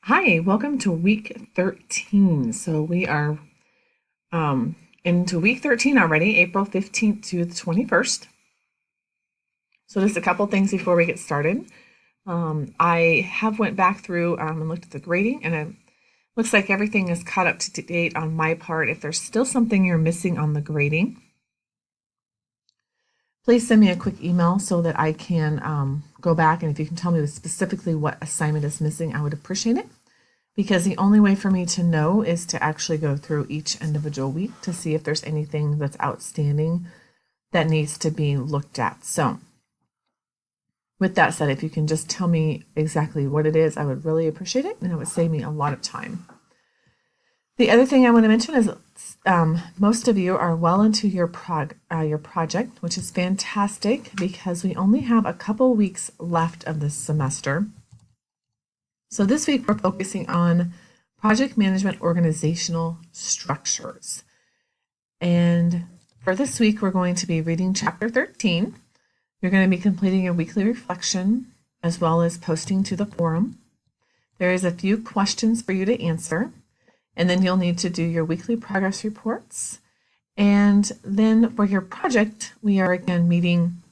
Hi, welcome to week 13. So we are into week 13 already, April 15th to the 21st. So just a couple things before we get started. I have went back through and looked at the grading, and it looks like everything is caught up to date on my part. If there's still something you're missing on the grading, please send me a quick email so that I can go back, and if you can tell me specifically what assignment is missing, I would appreciate it. Because the only way for me to know is to actually go through each individual week to see if there's anything that's outstanding that needs to be looked at. So with that said, if you can just tell me exactly what it is, I would really appreciate it, and it would save me a lot of time. The other thing I want to mention is most of you are well into your project, which is fantastic because we only have a couple weeks left of this semester. So this week we're focusing on project management organizational structures. And for this week, we're going to be reading chapter 13. You're going to be completing a weekly reflection as well as posting to the forum. There is a few questions for you to answer, and then you'll need to do your weekly progress reports. And then for your project, we are again meeting,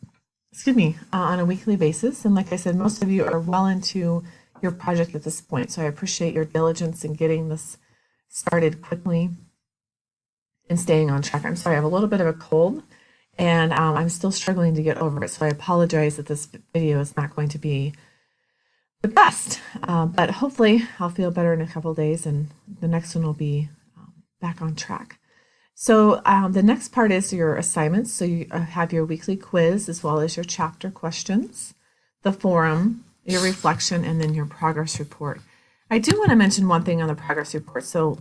on a weekly basis. And like I said, most of you are well into your project at this point, so I appreciate your diligence in getting this started quickly and staying on track. I'm sorry, I have a little bit of a cold, and I'm still struggling to get over it, so I apologize that this video is not going to be the best, but hopefully I'll feel better in a couple days, and the next one will be back on track. So the next part is your assignments. So you have your weekly quiz as well as your chapter questions, the forum, your reflection, and then your progress report. I do want to mention one thing on the progress report. So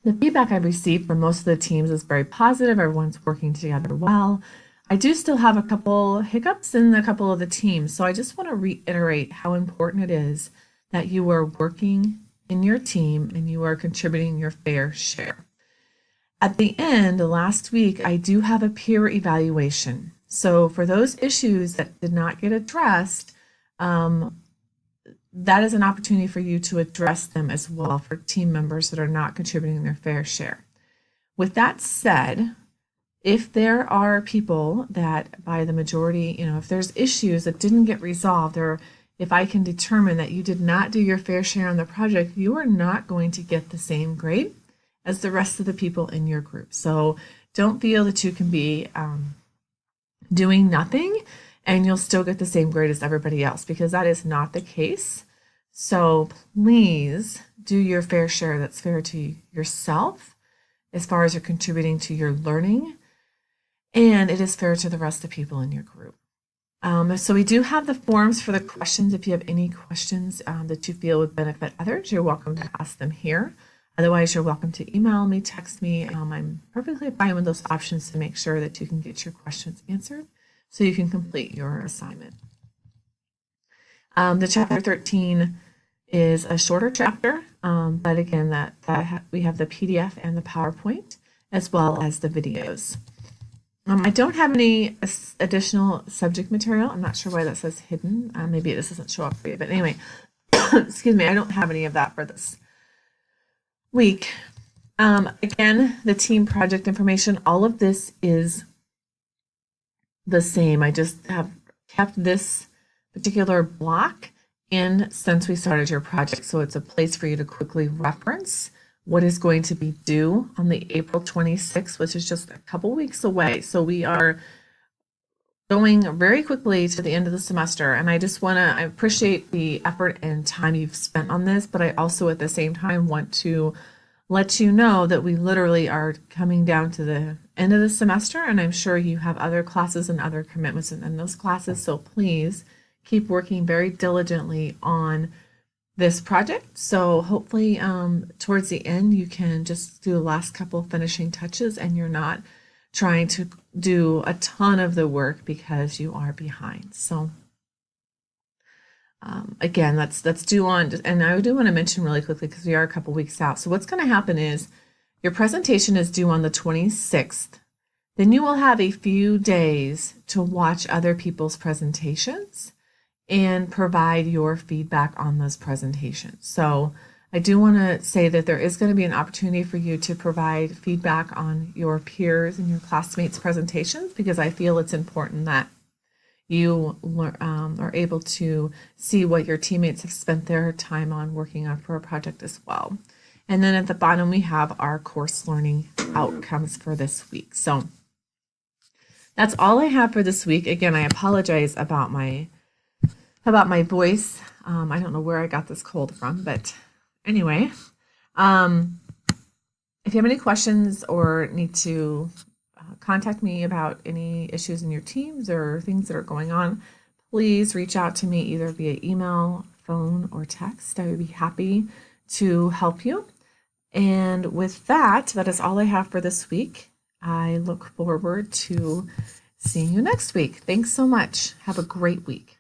the feedback I received from most of the teams is very positive. Everyone's working together well. I do still have a couple hiccups in a couple of the teams. So I just want to reiterate how important it is that you are working in your team and you are contributing your fair share. At the end, last week, I do have a peer evaluation. So for those issues that did not get addressed, that is an opportunity for you to address them as well for team members that are not contributing their fair share. With that said, if there are people that by the majority, if there's issues that didn't get resolved, or if I can determine that you did not do your fair share on the project, you are not going to get the same grade as the rest of the people in your group. So don't feel that you can be doing nothing and you'll still get the same grade as everybody else, because that is not the case. So please do your fair share that's fair to yourself as far as you're contributing to your learning, and it is fair to the rest of the people in your group. So we do have the forms for the questions. If you have any questions that you feel would benefit others, you're welcome to ask them here. Otherwise, you're welcome to email me, text me. I'm perfectly fine with those options to make sure that you can get your questions answered so you can complete your assignment. The chapter 13 is a shorter chapter, but again, we have the PDF and the PowerPoint as well as the videos. I don't have any additional subject material. I'm not sure why that says hidden. Maybe this doesn't show up for you, but anyway, excuse me, I don't have any of that for this week. Again, the team project information, all of this is the same. I just have kept this particular block in since we started your project. So it's a place for you to quickly reference what is going to be due on the April 26th, which is just a couple weeks away. So we are going very quickly to the end of the semester. And I appreciate the effort and time you've spent on this, but I also at the same time want to let you know that we literally are coming down to the end of the semester, and I'm sure you have other classes and other commitments in those classes. So please keep working very diligently on this project. So hopefully towards the end, you can just do the last couple finishing touches and you're not trying to do a ton of the work because you are behind. So again, that's due on, and I do want to mention really quickly because we are a couple weeks out. So what's going to happen is your presentation is due on the 26th. Then you will have a few days to watch other people's presentations and provide your feedback on those presentations. So I do want to say that there is going to be an opportunity for you to provide feedback on your peers and your classmates' presentations, because I feel it's important that you are able to see what your teammates have spent their time on working on for a project as well. And then at the bottom, we have our course learning outcomes for this week. So that's all I have for this week. Again, I apologize about my voice. I don't know where I got this cold from, but anyway, if you have any questions or need to contact me about any issues in your teams or things that are going on, please reach out to me either via email, phone, or text. I would be happy to help you. And with that, that is all I have for this week. I look forward to seeing you next week. Thanks so much. Have a great week.